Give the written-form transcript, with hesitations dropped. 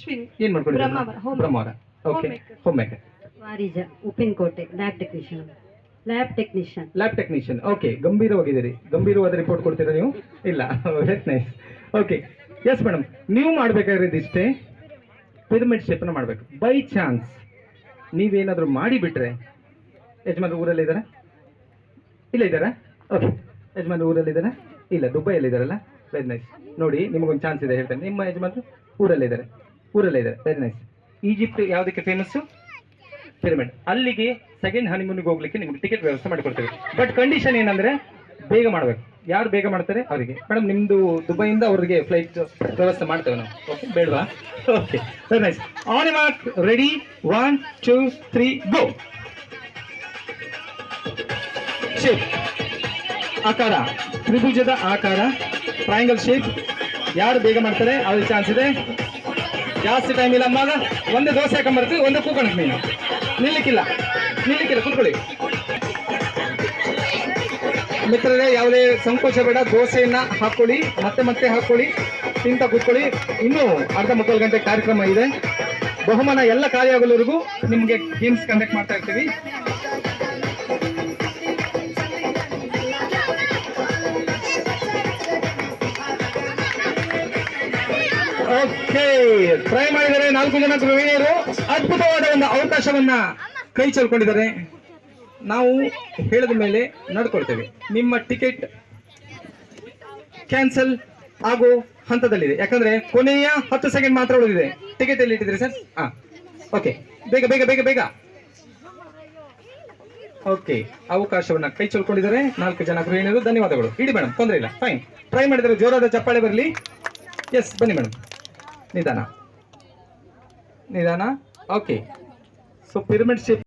ಅಶ್ವಿನಿ. ಏನ್ ಮಾಡ್ಕೊಂಡಿದ್ದೀರಾ? Brahmavar, home Brahmavar. Okay, Homemaker. Home maker. Varija Uppinakote lab technician. Lab technician. Okay, ಗಂಭೀರವಾಗಿದ್ದೀರಿ. ಗಂಭೀರವಾದ ರಿಪೋರ್ಟ್ ಕೊಡ್ತೀರಾ ನೀವು? ಇಲ್ಲ. Very nice. Okay, yes madam, ನೀವು ಮಾಡ್ಬೇಕಾಗಿರೋದು ಇಷ್ಟೇ, ಪಿರಮಿಡ್ ಶೇಪ್ನ ಮಾಡಬೇಕು. ಬೈ ಚಾನ್ಸ್ ನೀವೇನಾದರೂ ಮಾಡಿಬಿಟ್ರೆ, ಯಜಮಾನ್ರು ಊರಲ್ಲಿ ಇದ್ದಾರಾ? ಇಲ್ಲ ಇದ್ದಾರಾ? ಓಕೆ, ಯಜಮಾನ್ರು ಊರಲ್ಲಿ ಇದ್ದಾರಾ? ಇಲ್ಲ, ದುಬೈಯಲ್ಲಿದ್ದಾರಲ್ಲ. Very nice. ನೋಡಿ, ನಿಮಗೊಂದು ಚಾನ್ಸ್ ಇದೆ ಹೇಳ್ತೇನೆ. ನಿಮ್ಮ ಯಜಮಾನ್ರು ಊರಲ್ಲೇ ಇದ್ದಾರೆ. Very nice. ಈಜಿಪ್ಟ್ ಯಾವುದಕ್ಕೆ ಫೇಮಸ್ಸು? ಪಿರಮಿಡ್. ಅಲ್ಲಿಗೆ ಸೆಕೆಂಡ್ ಹನಿಮೂನ್ಗೆ ಹೋಗ್ಲಿಕ್ಕೆ ನಿಮ್ಗೆ ಟಿಕೆಟ್ ವ್ಯವಸ್ಥೆ ಮಾಡಿಕೊಡ್ತೀವಿ. ಬಟ್ ಕಂಡೀಷನ್ ಏನಂದ್ರೆ ಬೇಗ ಮಾಡಬೇಕು. ಯಾರು ಬೇಗ ಮಾಡ್ತಾರೆ ಅವರಿಗೆ. ಮೇಡಮ್, ನಿಮ್ಮದು ದುಬೈಯಿಂದ ಅವ್ರಿಗೆ ಫ್ಲೈಟ್ ವ್ಯವಸ್ಥೆ ಮಾಡ್ತೇವೆ ನಾವು. ಓಕೆ, ಬೇಡವಾ? Okay, very nice. On mark, ready, 1 2 3 go. Shape, ಆಕಾರ, ತ್ರಿಭುಜದ ಆಕಾರ, ಟ್ರಯಾಂಗಲ್ ಶೇಪ್. ಯಾರು ಬೇಗ ಮಾಡ್ತಾರೆ ಅವ್ರಿಗೆ ಚಾನ್ಸ್ ಇದೆ. ಜಾಸ್ತಿ ಟೈಮ್ ಇಲ್ಲ ಅಮ್ಮಾಗ. ಒಂದೇ ದೋಸೆ ಹಾಕೊಂಬರ್ತೀವಿ, ಒಂದೇ ಕೂಕಣಕ್ಕೆ ನೀನು ನಿಲ್ಲಿಕ್ಕಿಲ್ಲ, ಕೂತ್ಕೊಳ್ಳಿ. ಮಿತ್ರರೇ, ಯಾವುದೇ ಸಂಕೋಚ ಬೇಡ. ದೋಸೆಯನ್ನ ಹಾಕೊಳ್ಳಿ, ಮತ್ತೆ ಹಾಕೊಳ್ಳಿ, ತಿಂತ ಕೂತ್ಕೊಳ್ಳಿ. ಇನ್ನೂ ಅರ್ಧ ಮುಕ್ಕಾಲು ಗಂಟೆ ಕಾರ್ಯಕ್ರಮ ಇದೆ. ಬಹುಮಾನ ಎಲ್ಲ ಕಾರ್ಯಾಗಲವರೆಗೂ ನಿಮಗೆ ಗೇಮ್ಸ್ ಕಂಡಕ್ಟ್ ಮಾಡ್ತಾ ಇರ್ತೀವಿ. ಓಕೆ, ಟ್ರೈ ಮಾಡಿದರೆ 4 ಜನ ಗೃಹಿಣಿಯರು ಅದ್ಭುತವಾದ ಒಂದು ಅವಕಾಶವನ್ನ ಕೈ ಚೆಲ್ಕೊಂಡಿದ್ದಾರೆ. ನಾವು ಹೇಳಿದ ಮೇಲೆ ನಡ್ಕೊಳ್ತೇವೆ. ನಿಮ್ಮ ಟಿಕೆಟ್ ಕ್ಯಾನ್ಸಲ್ ಆಗೋ ಹಂತದಲ್ಲಿದೆ, ಯಾಕಂದ್ರೆ ಕೊನೆಯ 10 ಸೆಕೆಂಡ್ ಮಾತ್ರ ಉಳಿದಿದೆ. ಟಿಕೆಟ್ ಎಲ್ಲಿ ಇಟ್ಟಿದ್ದೀರಿ ಸರ್? ಓಕೆ, ಬೇಗ ಬೇಗ ಬೇಗ ಬೇಗ. ಓಕೆ, ಅವಕಾಶವನ್ನ ಕೈ ಚೆಲ್ಕೊಂಡಿದ್ದಾರೆ 4 ಜನ ಗೃಹಿಣಿಯರು. ಧನ್ಯವಾದಗಳು. ಇಡಿ ಮೇಡಮ್, ತೊಂದರೆ ಇಲ್ಲ, ಫೈನ್. ಟ್ರೈ ಮಾಡಿದರೆ ಜೋರಾದ ಚಪ್ಪಾಳೆ ಬರಲಿ. ಎಸ್, ಬನ್ನಿ ಮೇಡಮ್. ನಿಧಾನ. Okay, so pyramid shape